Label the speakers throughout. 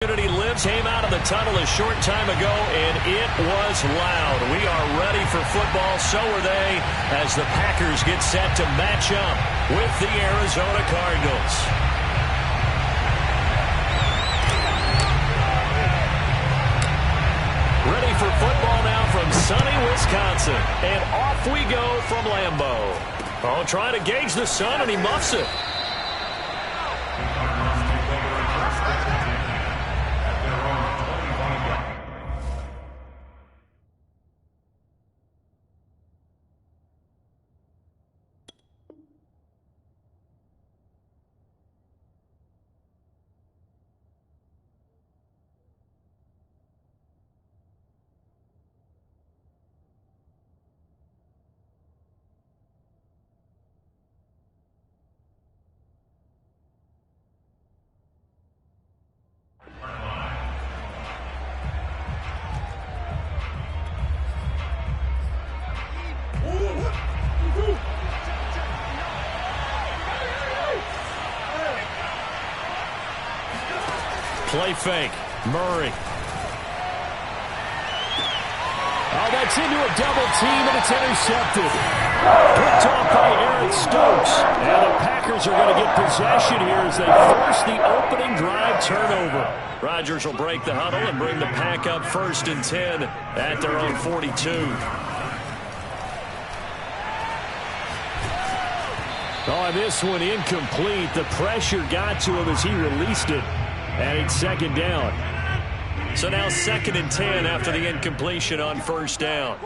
Speaker 1: Lives came out of the tunnel a short time ago, and it was loud. We are ready for football. So are they, as the Packers get set to match up with the Arizona Cardinals. Ready for football now from sunny Wisconsin. And off we go from Lambeau. Oh, trying to gauge the sun, and he muffs it. Play fake. Murray.
Speaker 2: Oh, that's into a double team, and it's intercepted. Picked off by Aaron Stokes. And the Packers are going to get possession here as they force the opening drive turnover.
Speaker 1: Rodgers will break the huddle and bring the Pack up 1st and 10 at their own 42.
Speaker 2: Oh, and this one incomplete. The pressure got to him as he released it. And it's 2nd down.
Speaker 1: So now 2nd and 10 after the incompletion on 1st down.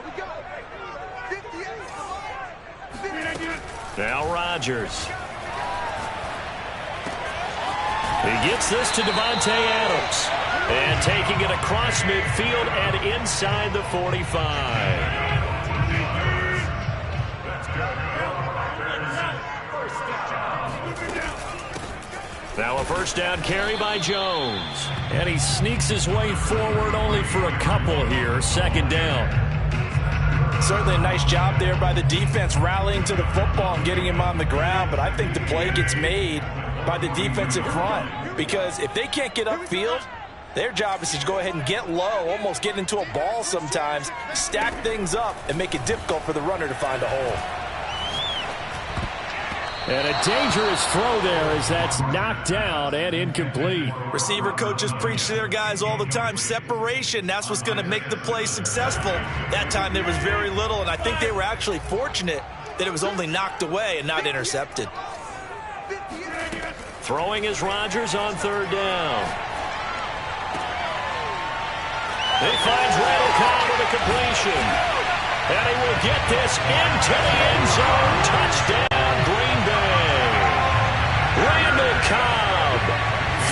Speaker 1: Now Rodgers. He gets this to Devontae Adams. And taking it across midfield and inside the 45. Now a 1st down carry by Jones. And he sneaks his way forward only for a couple here. 2nd down.
Speaker 3: Certainly a nice job there by the defense rallying to the football and getting him on the ground. But I think the play gets made by the defensive front. Because if they can't get upfield, their job is to go ahead and get low, almost get into a ball sometimes, stack things up, and make it difficult for the runner to find a hole.
Speaker 2: And a dangerous throw there as that's knocked down and incomplete.
Speaker 3: Receiver coaches preach to their guys all the time. Separation, that's what's going to make the play successful. That time there was very little, and I think they were actually fortunate that it was only knocked away and not intercepted.
Speaker 1: Throwing is Rodgers on 3rd down. He finds Randall Cobb with a completion. And he will get this into the end zone. Touchdown, Green Bay. Randall Cobb,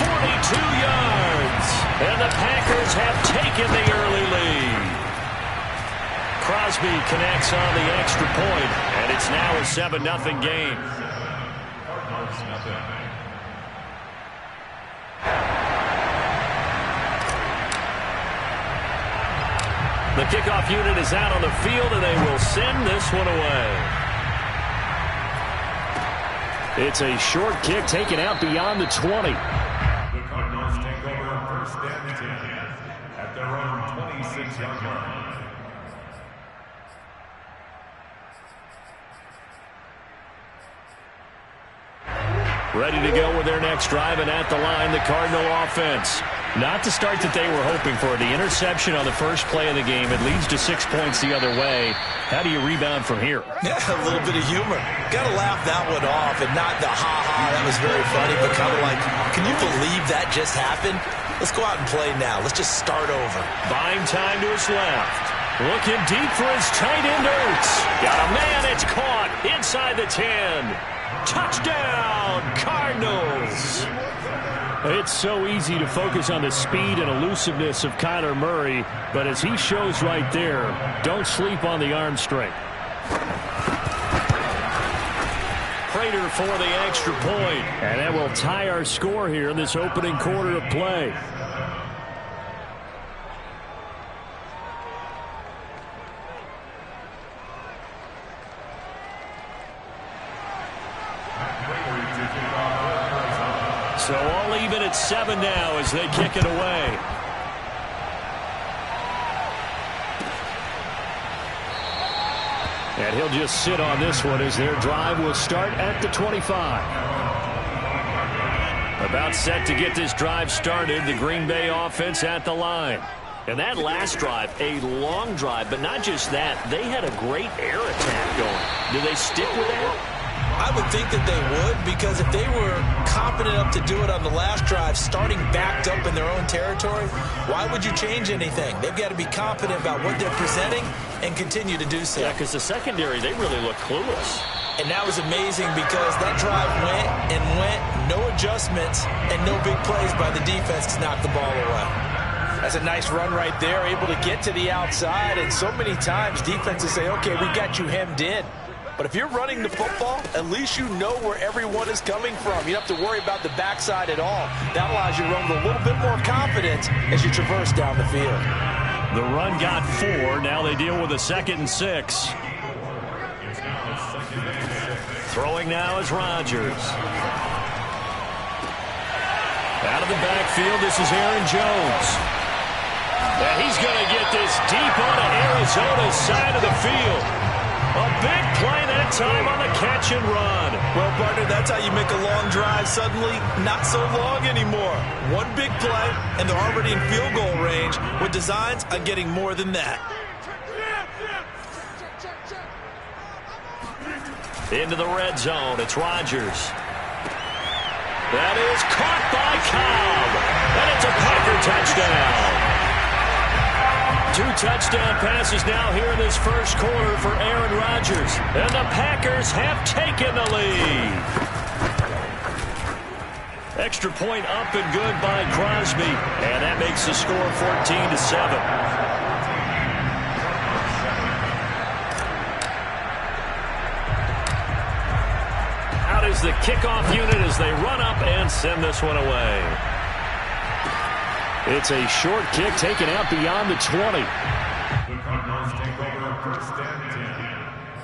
Speaker 1: 42 yards. And the Packers have taken the early lead. Crosby connects on the extra point, and it's now a 7-0 game. The kickoff unit is out on the field, and they will send this one away.
Speaker 2: It's a short kick taken out beyond the 20.
Speaker 4: The Cardinals take over 1st and 10 at their own 26-yard line.
Speaker 1: Ready to go with their next drive, and at the line, the Cardinal offense. Not the start that they were hoping for. The interception on the first play of the game. It leads to 6 points the other way. How do you rebound from here?
Speaker 3: Yeah, a little bit of humor. Got to laugh that one off, and not the ha-ha, that was very funny, but kind of like, can you believe that just happened? Let's go out and play now. Let's just start over.
Speaker 1: Buying time to his left. Looking deep for his tight end, Ertz. Got a man, it's caught inside the 10. Touchdown, Cardinals.
Speaker 2: It's so easy to focus on the speed and elusiveness of Kyler Murray, but as he shows right there, don't sleep on the arm strength.
Speaker 1: Prater for the extra point.
Speaker 2: And that will tie our score here in this opening quarter of play.
Speaker 1: So I'll leave even at 7 now as they kick it away. And he'll just sit on this one as their drive will start at the 25. About set to get this drive started, the Green Bay offense at the line. And that last drive, a long drive, but not just that. They had a great air attack going. Do they stick with that?
Speaker 3: I would think that they would, because if they were confident enough to do it on the last drive, starting backed up in their own territory, why would you change anything? They've got to be confident about what they're presenting and continue to do so.
Speaker 1: Yeah, because the secondary, they really look clueless.
Speaker 3: And that was amazing because that drive went and went, no adjustments, and no big plays by the defense to knock the ball away. That's a nice run right there, able to get to the outside, and so many times defenses say, okay, we got you hemmed in. But if you're running the football, at least you know where everyone is coming from. You don't have to worry about the backside at all. That allows you to run with a little bit more confidence as you traverse down the field.
Speaker 1: The run got 4. Now they deal with a 2nd and 6. Throwing now is Rodgers. Out of the backfield, this is Aaron Jones. And he's going to get this deep onto Arizona's side of the field. A big play that time on the catch and run.
Speaker 3: Well, partner, that's how you make a long drive suddenly not so long anymore. One big play, and they're already in field goal range with designs on getting more than that.
Speaker 1: Into the red zone, it's Rodgers. That is caught by Cobb. And it's a Packer touchdown. 2 touchdown passes now here in this first quarter for Aaron Rodgers. And the Packers have taken the lead. Extra point up and good by Crosby. And that makes the score 14-7. Out is the kickoff unit as they run up and send this one away. It's a short kick taken out beyond the 20.
Speaker 4: The Cardinals take over first and 10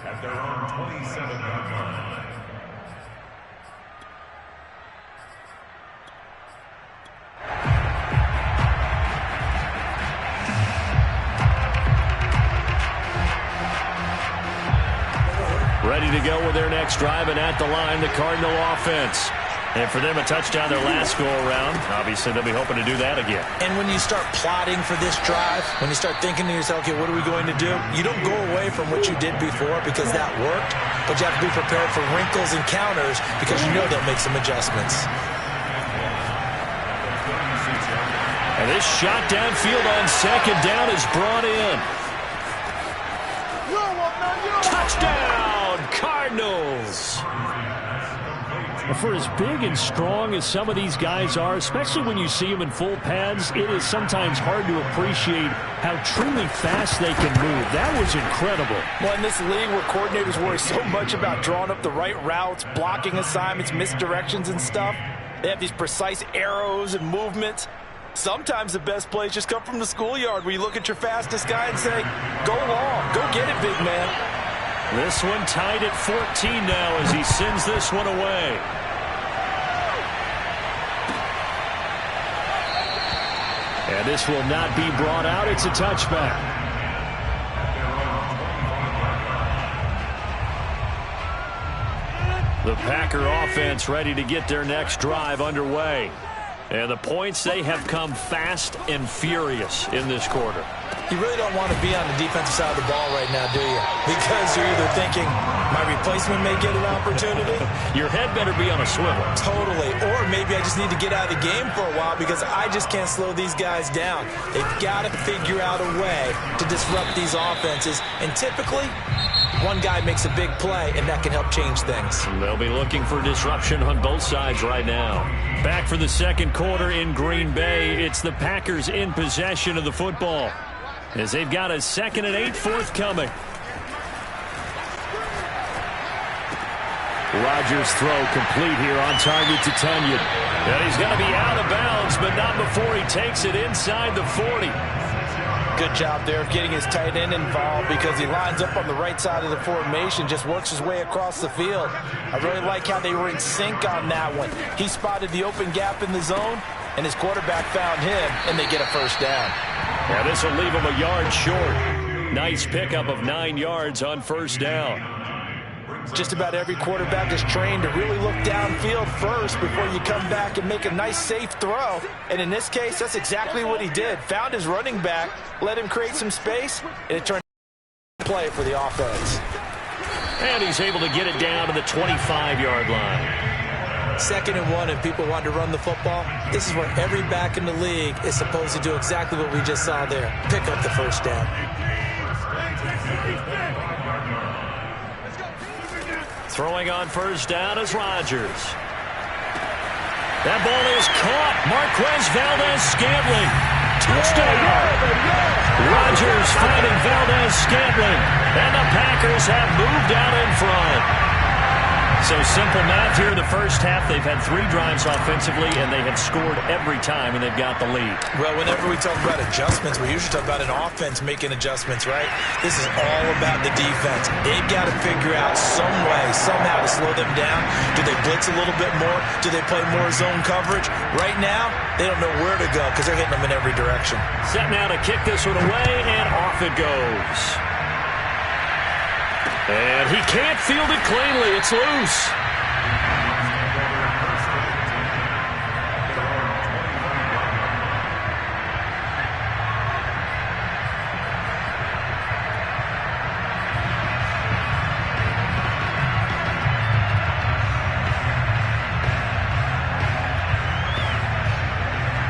Speaker 4: at their own 27-yard line.
Speaker 1: Ready to go with their next drive, and at the line, the Cardinal offense. And for them, a touchdown their last go-around. Obviously, they'll be hoping to do that again.
Speaker 3: And when you start plotting for this drive, when you start thinking to yourself, okay, what are we going to do? You don't go away from what you did before because that worked, but you have to be prepared for wrinkles and counters because you know they'll make some adjustments.
Speaker 1: And this shot downfield on second down is brought in. Touchdown, Cardinals!
Speaker 2: For as big and strong as some of these guys are, especially when you see them in full pads, it is sometimes hard to appreciate how truly fast they can move. That was incredible.
Speaker 3: Well, in this league where coordinators worry so much about drawing up the right routes, blocking assignments, misdirections and stuff, they have these precise arrows and movements. Sometimes the best plays just come from the schoolyard where you look at your fastest guy and say, go long, go get it, big man.
Speaker 1: This one tied at 14 now as he sends this one away. And this will not be brought out. It's a touchback. The Packer offense ready to get their next drive underway. And the points, they have come fast and furious in this quarter.
Speaker 3: You really don't want to be on the defensive side of the ball right now, do you? Because you're either thinking, my replacement may get an opportunity.
Speaker 1: Your head better be on a swivel.
Speaker 3: Totally. Or maybe I just need to get out of the game for a while because I just can't slow these guys down. They've got to figure out a way to disrupt these offenses. And typically, one guy makes a big play, and that can help change things.
Speaker 1: They'll be looking for disruption on both sides right now. Back for the second quarter in Green Bay. It's the Packers in possession of the football, as they've got a 2nd and 8 forthcoming. Rodgers' throw complete here on target to Tunyon. And he's going to be out of bounds, but not before he takes it inside the 40.
Speaker 3: Good job there of getting his tight end involved because he lines up on the right side of the formation, just works his way across the field. I really like how they were in sync on that one. He spotted the open gap in the zone, and his quarterback found him, and they get a first down.
Speaker 2: Now this will leave him a yard short. Nice pickup of 9 yards on first down.
Speaker 3: Just about every quarterback is trained to really look downfield first before you come back and make a nice, safe throw. And in this case, that's exactly what he did. Found his running back, let him create some space, and it turned into a play for the offense.
Speaker 2: And he's able to get it down to the 25-yard line.
Speaker 3: 2nd and 1, and people want to run the football. This is where every back in the league is supposed to do exactly what we just saw there. Pick up the first down.
Speaker 2: Throwing on first down is Rodgers. That ball is caught. Marquez Valdez-Scantling. Touchdown. Rodgers finding Valdez-Scantling. And the Packers have moved out in front. So simple math here in the first half. They've had 3 drives offensively, and they have scored every time, and they've got the lead.
Speaker 3: Well, whenever we talk about adjustments, we usually talk about an offense making adjustments, right? This is all about the defense. They've got to figure out some way, somehow to slow them down. Do they blitz a little bit more? Do they play more zone coverage? Right now, they don't know where to go because they're hitting them in every direction.
Speaker 2: Set now to kick this one away, and off it goes. And he can't field it cleanly. It's loose.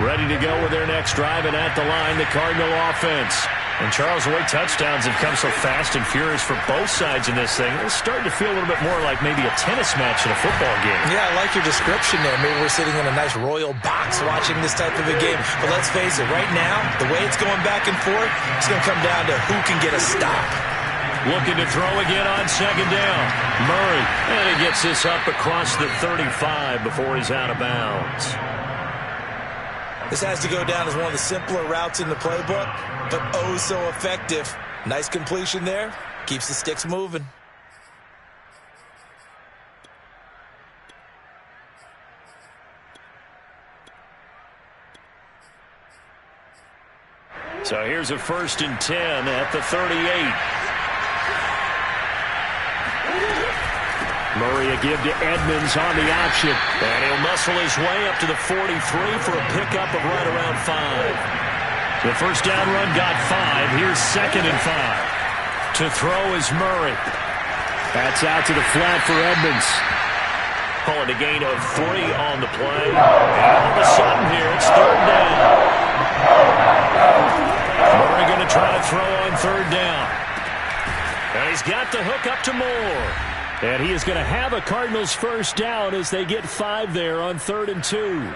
Speaker 2: Ready to go with their next drive, and at the line, the Cardinal offense. And Charles, the way touchdowns have come so fast and furious for both sides in this thing, it's starting to feel a little bit more like maybe a tennis match in a football game.
Speaker 3: Yeah, I like your description there. Maybe we're sitting in a nice royal box watching this type of a game. But let's face it, right now, the way it's going back and forth, it's going to come down to who can get a stop.
Speaker 2: Looking to throw again on second down. Murray, and he gets this up across the 35 before he's out of bounds.
Speaker 3: This has to go down as one of the simpler routes in the playbook, but oh so effective. Nice completion there. Keeps the sticks moving.
Speaker 2: So here's a 1st and 10 at the 38. Murray a give to Edmonds on the option. And he'll muscle his way up to the 43 for a pickup of right around 5. The first down run got 5. Here's 2nd and 5. To throw is Murray. That's out to the flat for Edmonds. Calling a gain of 3 on the play. And all of a sudden here, it's 3rd down. Murray going to try to throw on 3rd down. And he's got the hook up to Moore. And he is going to have a Cardinals first down as they get 5 there on 3rd and 2.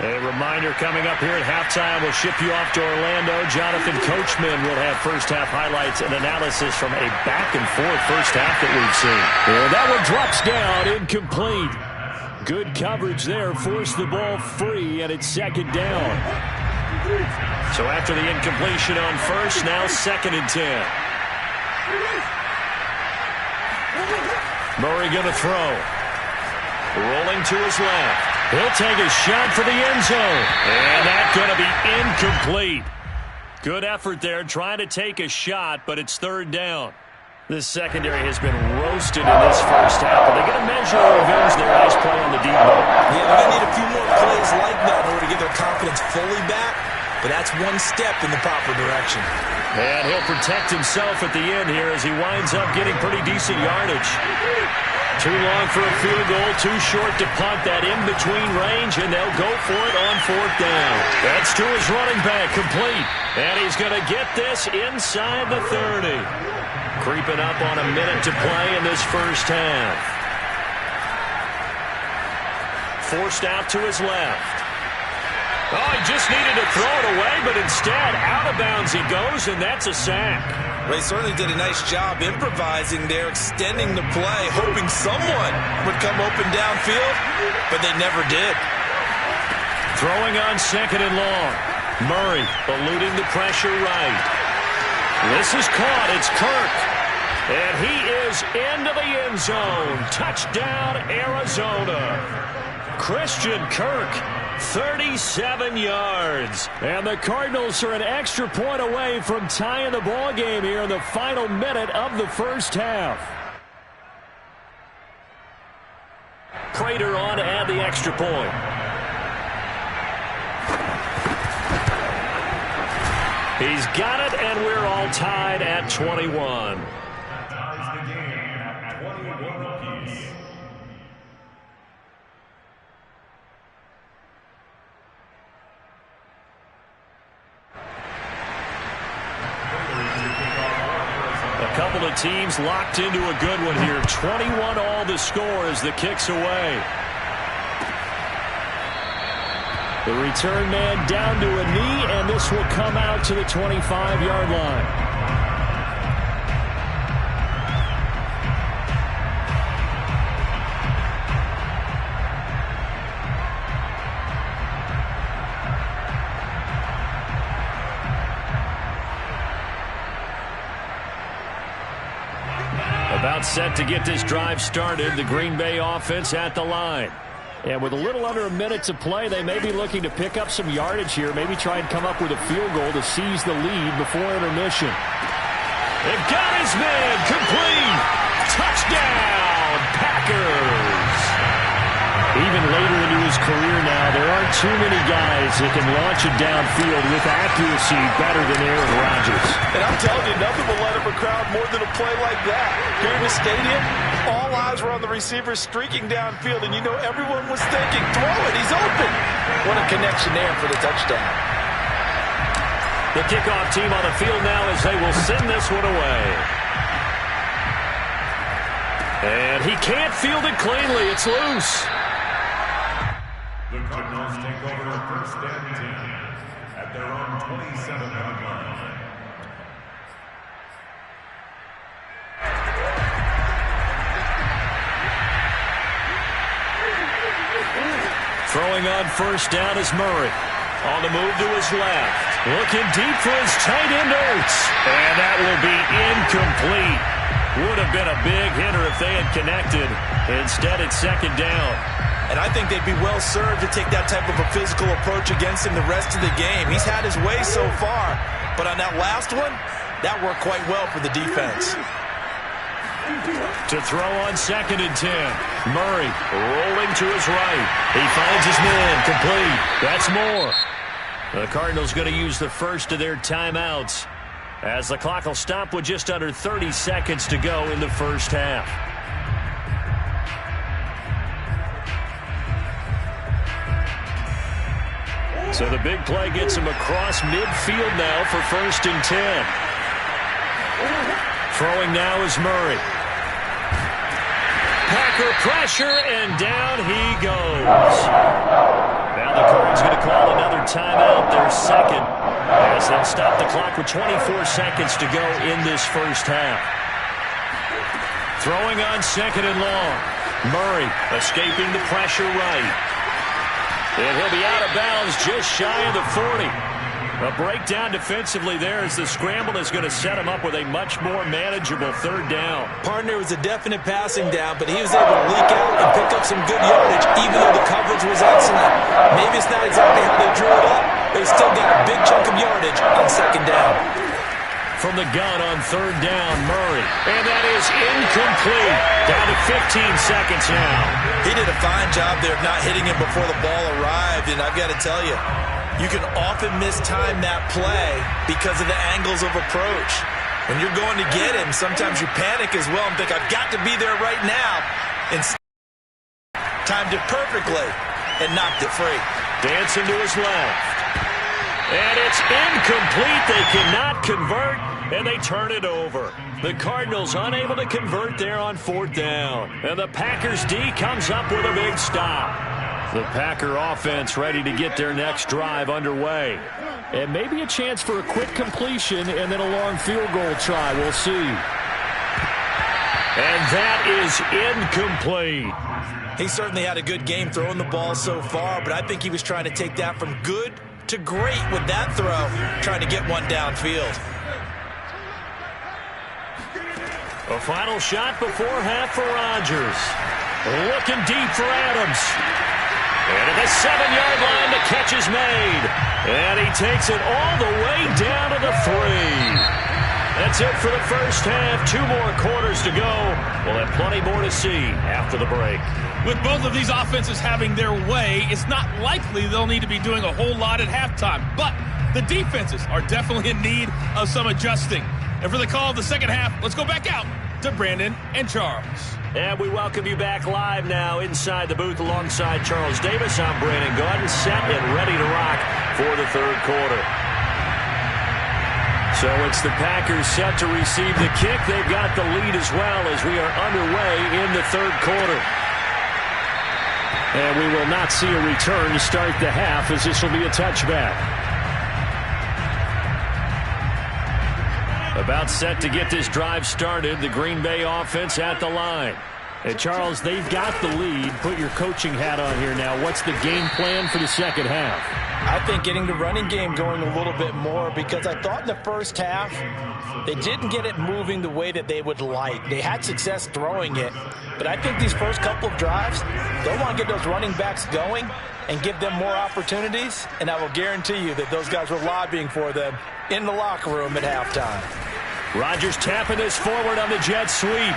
Speaker 2: A reminder coming up here at halftime, we'll ship you off to Orlando. Jonathan Coachman will have first half highlights and analysis from a back-and-forth first half that we've seen. And that one drops down, incomplete. Good coverage there, forced the ball free, and it's 2nd down. So after the incompletion on first, now 2nd and 10. Murray going to throw. Rolling to his left. He'll take a shot for the end zone. And that's going to be incomplete. Good effort there trying to take a shot, but it's 3rd down. This secondary has been roasted in this first half, but they're going to measure or revenge their nice play on the deep ball.
Speaker 3: Yeah, they're going to need a few more plays like that in order to get their confidence fully back, but that's one step in the proper direction.
Speaker 2: And he'll protect himself at the end here as he winds up getting pretty decent yardage. Too long for a field goal, too short to punt. That in-between range, and they'll go for it on 4th down. That's to his running back, complete. And he's going to get this inside the 30. Creeping up on a minute to play in this first half. Forced out to his left.
Speaker 1: Oh, he just needed to throw it away, but instead, out of bounds he goes, and that's a sack.
Speaker 3: They certainly did a nice job improvising there, extending the play, hoping someone would come open downfield, but they never did.
Speaker 1: Throwing on second and long. Murray eluding the pressure right. This is caught. It's Kirk. And he is into the end zone. Touchdown, Arizona. Christian Kirk, 37 yards. And the Cardinals are an extra point away from tying the ball game here in the final minute of the first half. Prater on to add the extra point. He's got it, and we're all tied at 21.
Speaker 4: Ties the game at 21 apiece.
Speaker 1: A couple of teams locked into a good one here. 21 all the score as the kick's away. The return man down to a knee, and this will come out to the 25-yard line. About set to get this drive started. The Green Bay offense at the line. And with a little under a minute to play, they may be looking to pick up some yardage here, maybe try and come up with a field goal to seize the lead before intermission. They've got his man, complete. Touchdown, Packers. Even later into his career now, there aren't too many guys that can launch it downfield with accuracy better than Aaron Rodgers.
Speaker 3: And I'm telling you, nothing will let up a crowd more than a play like that. Here in the stadium, all eyes were on the receiver streaking downfield, and you know everyone was thinking, throw it, he's open. What a connection there for the touchdown.
Speaker 1: The kickoff team on the field now as they will send this one away. And he can't field it cleanly. It's loose.
Speaker 4: The Cardinals take over first and 10 at their own 27-yard line.
Speaker 1: Throwing on first down is Murray. On the move to his left. Looking deep for his tight end, Ertz. And that will be incomplete. Would have been a big hitter if they had connected. Instead, it's second down.
Speaker 3: And I think they'd be well served to take that type of a physical approach against him the rest of the game. He's had his way so far. But on that last one, that worked quite well for the defense.
Speaker 1: To throw on second and 10. Murray rolling to his right. He finds his man, complete. That's more. The Cardinals going to use the first of their timeouts as the clock will stop with just under 30 seconds to go in the first half. So the big play gets him across midfield now for first and 10. Throwing now is Murray. Packer pressure, and down he goes. Now the Cards going to call another timeout, their second, as they'll stop the clock with 24 seconds to go in this first half. Throwing on second and long. Murray escaping the pressure right. And he'll be out of bounds just shy of the 40. A breakdown defensively there as the scramble is going to set him up with a much more manageable third down.
Speaker 3: Partner was a definite passing down, but he was able to leak out and pick up some good yardage, even though the coverage was excellent. Maybe it's not exactly how they drew it up, but he still got a big chunk of yardage on second down.
Speaker 1: From the gun on third down, Murray. And that is incomplete. Down to 15 seconds now.
Speaker 3: He did a fine job there of not hitting him before the ball arrived, and I've got to tell you, you can often mistime that play because of the angles of approach. When you're going to get him, sometimes you panic as well and think, I've got to be there right now. And timed it perfectly and knocked it free.
Speaker 1: Dancing to his left. And it's incomplete. They cannot convert, and they turn it over. The Cardinals unable to convert there on fourth down. And the Packers D comes up with a big stop.
Speaker 2: The Packer offense ready to get their next drive underway. And maybe a chance for a quick completion and then a long field goal try. We'll see.
Speaker 1: And that is incomplete.
Speaker 3: He certainly had a good game throwing the ball so far, but I think he was trying to take that from good to great with that throw, trying to get one downfield.
Speaker 1: A final shot before half for Rodgers. Looking deep for Adams. And at the 7-yard line, the catch is made. And he takes it all the way down to the 3. That's it for the first half. 2 more quarters to go. We'll have plenty more to see after the break.
Speaker 5: With both of these offenses having their way, it's not likely they'll need to be doing a whole lot at halftime. But the defenses are definitely in need of some adjusting. And for the call of the second half, let's go back out to Brandon and Charles.
Speaker 1: And we welcome you back live now inside the booth alongside Charles Davis. I'm Brandon Gaudin, set and ready to rock for the third quarter. So it's the Packers set to receive the kick. They've got the lead as well as we are underway in the third quarter.
Speaker 2: And we will not see a return to start the half as this will be a touchback. About set to get this drive started, the Green Bay offense at the line. Hey, Charles, they've got the lead. Put your coaching hat on here now. What's the game plan for the second half?
Speaker 3: I think getting the running game going a little bit more, because I thought in the first half they didn't get it moving the way that they would like. They had success throwing it, but I think these first couple of drives, they'll want to get those running backs going and give them more opportunities, and I will guarantee you that those guys were lobbying for them in the locker room at halftime.
Speaker 1: Rodgers tapping this forward on the jet sweep.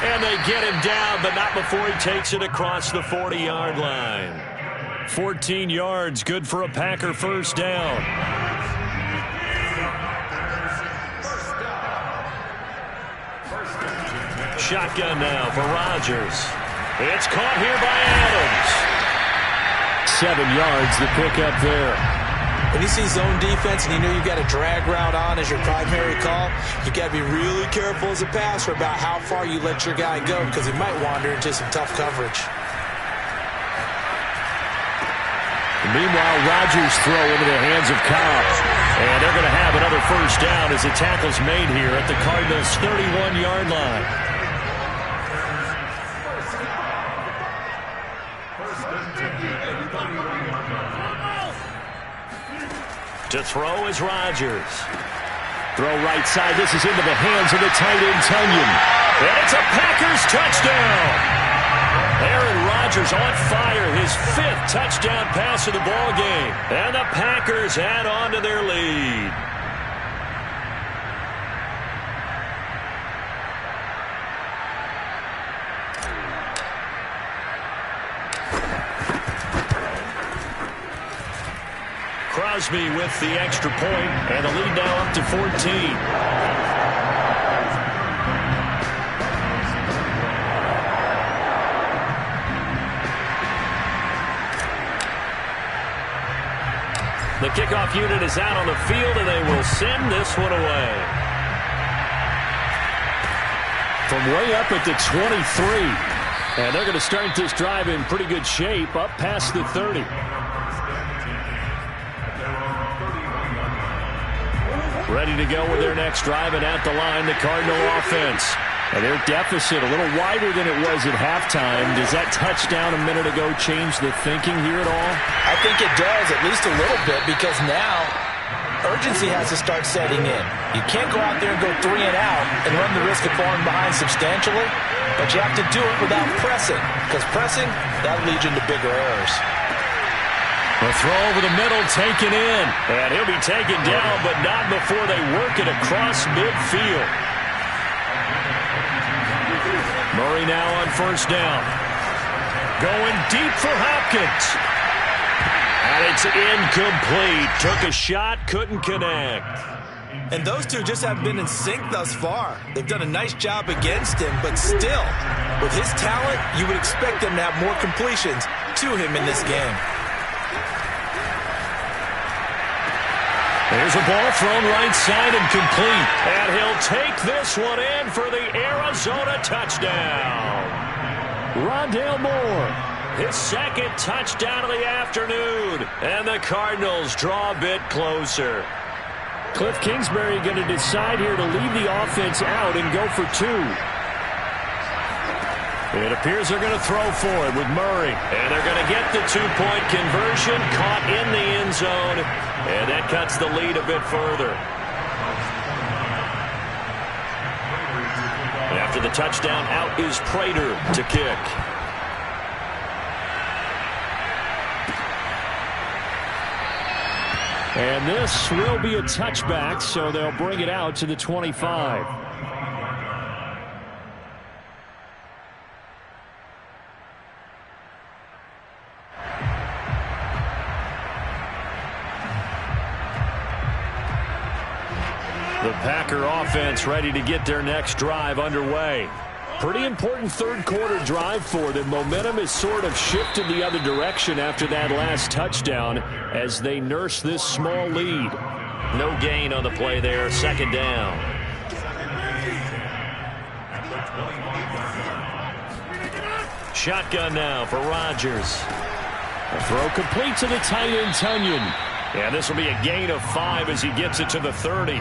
Speaker 1: And they get him down, but not before he takes it across the 40-yard line. 14 yards, good for a Packer first down. Shotgun now for Rodgers. It's caught here by Adams.
Speaker 2: 7 yards, the pickup there.
Speaker 3: When you see zone defense and you know you've got a drag route on as your primary call, you've got to be really careful as a passer about how far you let your guy go, because he might wander into some tough coverage.
Speaker 2: Meanwhile, Rodgers' throw into the hands of Cobb. And they're going to have another first down as the tackle's made here at the Cardinals' 31-yard line.
Speaker 1: To throw is Rodgers.
Speaker 2: Throw right side. This is into the hands of the tight end, Tunyon.
Speaker 1: And it's a Packers touchdown. Aaron Rodgers on fire. His 5th touchdown pass of the ball game. And the Packers add on to their lead. Crosby with the extra point, and the lead now up to 14. The kickoff unit is out on the field, and they will send this one away.
Speaker 2: From way up at the 23. And they're going to start this drive in pretty good shape, up past the 30. Ready to go with their next drive, and at the line, the Cardinal offense. And their deficit a little wider than it was at halftime. Does that touchdown a minute ago change the thinking here at all?
Speaker 3: I think it does, at least a little bit, because now urgency has to start setting in. You can't go out there and go 3 and out and run the risk of falling behind substantially, but you have to do it without pressing, because pressing, that leads into bigger errors.
Speaker 1: A throw over the middle, taken in. And he'll be taken down, but not before they work it across midfield. Murray now on first down. Going deep for Hopkins. And it's incomplete. Took a shot, couldn't connect.
Speaker 3: And those two just haven't been in sync thus far. They've done a nice job against him, but still, with his talent, you would expect them to have more completions to him in this game.
Speaker 1: There's a ball thrown right side and complete. And he'll take this one in for the Arizona touchdown.
Speaker 2: Rondale Moore.
Speaker 1: his second touchdown of the afternoon. And the Cardinals draw a bit closer.
Speaker 2: Cliff Kingsbury going to decide here to leave the offense out and go for 2.
Speaker 1: It appears they're going to throw for it with Murray. And they're going to get the 2-point conversion, caught in the end zone. And that cuts the lead a bit further. After the touchdown, out is Prater to kick.
Speaker 2: And this will be a touchback, so they'll bring it out to the 25.
Speaker 1: The Packer offense ready to get their next drive underway.
Speaker 2: Pretty important third-quarter drive for them. Momentum has sort of shifted the other direction after that last touchdown as they nurse this small lead.
Speaker 1: No gain on the play there. Second down. Shotgun now for Rodgers.
Speaker 2: A throw complete to the tight end, Tunyon.
Speaker 1: Yeah, this will be a gain of 5 as he gets it to the 30.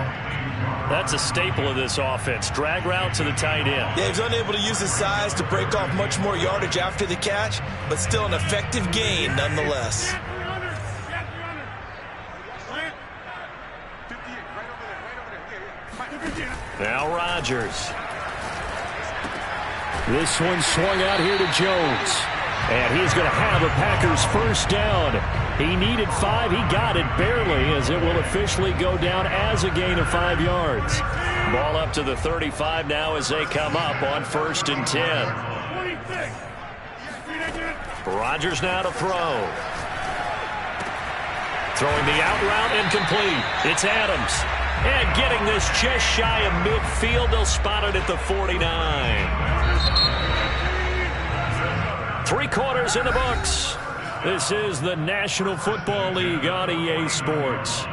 Speaker 1: That's a staple of this offense. Drag route to the tight end.
Speaker 3: Yeah, he's unable to use his size to break off much more yardage after the catch, but still an effective gain nonetheless.
Speaker 1: Now Rodgers.
Speaker 2: This one swung out here to Jones. And he's going to have a Packers first down. He needed 5. He got it barely, as it will officially go down as a gain of 5 yards.
Speaker 1: Ball up to the 35 now as they come up on 1st and 10. Rodgers now to throw. Throwing the out route incomplete. It's Adams. And getting this just shy of midfield. They'll spot it at the 49. 3 quarters in the books. This is the National Football League on EA Sports.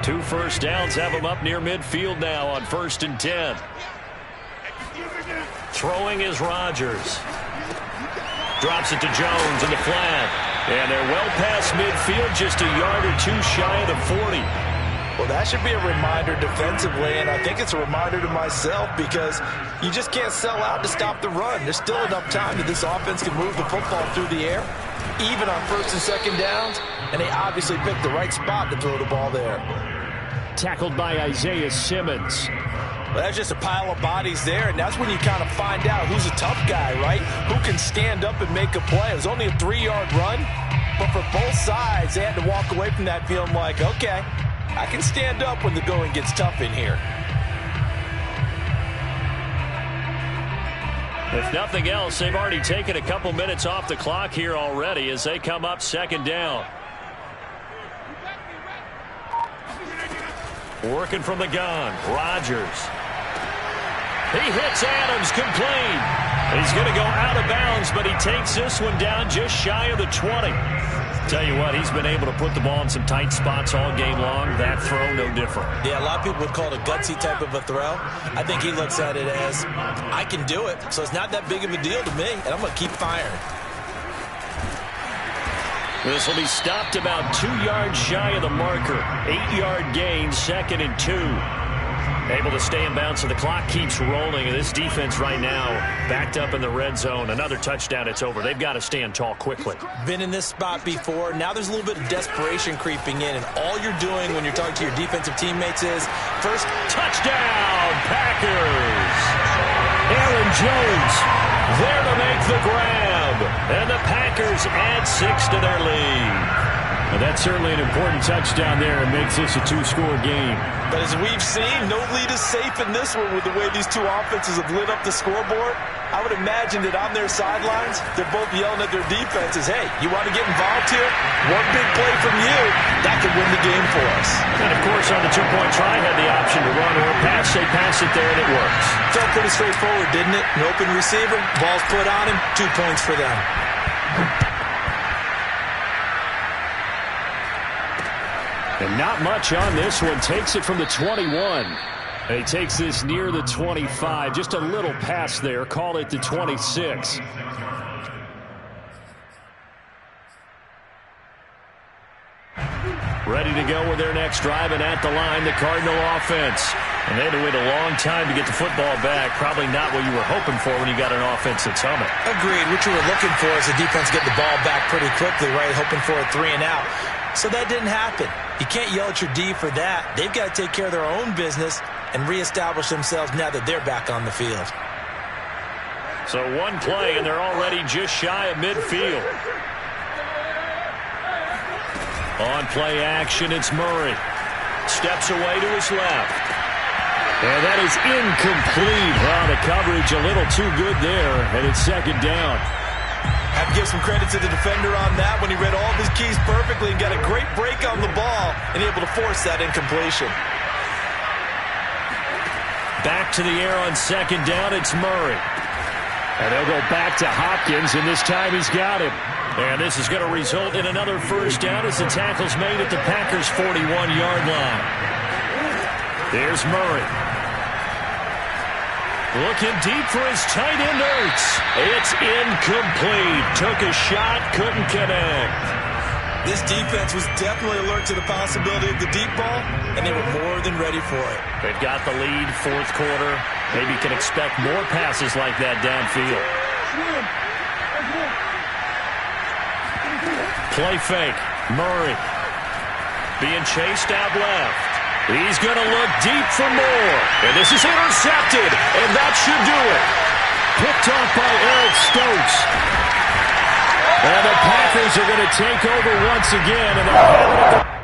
Speaker 1: 2 first downs have them up near midfield now on 1st and 10. Throwing is Rodgers. Drops it to Jones in the flat. And they're well past midfield, just a yard or 2 shy of the 40.
Speaker 3: Well, that should be a reminder defensively, and I think it's a reminder to myself because you just can't sell out to stop the run. There's still enough time that this offense can move the football through the air, even on 1st and 2nd downs, and they obviously picked the right spot to throw the ball there.
Speaker 2: Tackled by Isaiah Simmons.
Speaker 3: Well, that's just a pile of bodies there, and that's when you kind of find out who's a tough guy, right? Who can stand up and make a play. It was only a 3-yard run, but for both sides, they had to walk away from that feeling like, okay, I can stand up when the going gets tough in here.
Speaker 1: If nothing else, they've already taken a couple minutes off the clock here already as they come up 2nd down. Working from the gun, Rodgers. He hits Adams complete. He's going to go out of bounds, but he takes this one down just shy of the 20. Tell you what, he's been able to put the ball in some tight spots all game long. That throw, no different.
Speaker 3: Yeah, a lot of people would call it a gutsy type of a throw. I think he looks at it as, I can do it, so it's not that big of a deal to me, and I'm going to keep firing.
Speaker 1: This will be stopped about 2 yards shy of the marker. 8-yard gain, 2nd and 2. Able to stay in bounds, so the clock keeps rolling. And this defense right now backed up in the red zone. Another touchdown, it's over. They've got to stand tall quickly.
Speaker 3: Been in this spot before. Now there's a little bit of desperation creeping in. And all you're doing when you're talking to your defensive teammates is, first,
Speaker 1: touchdown, Packers! Aaron Jones there to make the grab. And the Packers add 6 to their lead.
Speaker 2: Well, that's certainly an important touchdown there. It makes this a 2-score game.
Speaker 3: But as we've seen, no lead is safe in this one with the way these two offenses have lit up the scoreboard. I would imagine that on their sidelines, they're both yelling at their defenses, hey, you want to get involved here? One big play from you, that could win the game for us.
Speaker 1: And, of course, on the 2-point try, had the option to run or pass. They pass it there, and it works.
Speaker 3: Felt pretty straightforward, didn't it? An open receiver, ball's put on him, 2 points for them.
Speaker 2: And not much on this one. Takes it from the 21. He takes this near the 25. Just a little pass there. Call it the 26.
Speaker 1: Ready to go with their next drive, and at the line, the Cardinal offense. And they had to wait a long time to get the football back. Probably not what you were hoping for when you got an offense that's humming.
Speaker 3: Agreed. What you were looking for is the defense get the ball back pretty quickly, right? Hoping for a 3 and out. So that didn't happen. You can't yell at your D for that. They've got to take care of their own business and reestablish themselves now that they're back on the field.
Speaker 1: So one play, and they're already just shy of midfield. On play action, it's Murray. Steps away to his left. And that is incomplete. Well, the coverage a little too good there, and it's second down.
Speaker 3: Have to give some credit to the defender on that when he read all of his keys perfectly and got a great break on the ball and able to force that incompletion.
Speaker 1: Back to the air on second down, it's Murray.
Speaker 2: And they'll go back to Hopkins, and this time he's got him.
Speaker 1: And this is going to result in another first down as the tackle's made at the Packers' 41-yard line. There's Murray. Looking deep for his tight end, Ertz. It's incomplete. Took a shot, couldn't connect.
Speaker 3: This defense was definitely alert to the possibility of the deep ball, and they were more than ready for it.
Speaker 1: They've got the lead, fourth quarter. Maybe can expect more passes like that downfield. Play fake. Murray being chased out left. He's going to look deep for more. And this is intercepted. And that should do it.
Speaker 2: Picked off by Eric Stokes. And the Packers are going to take over once again. And they're having it.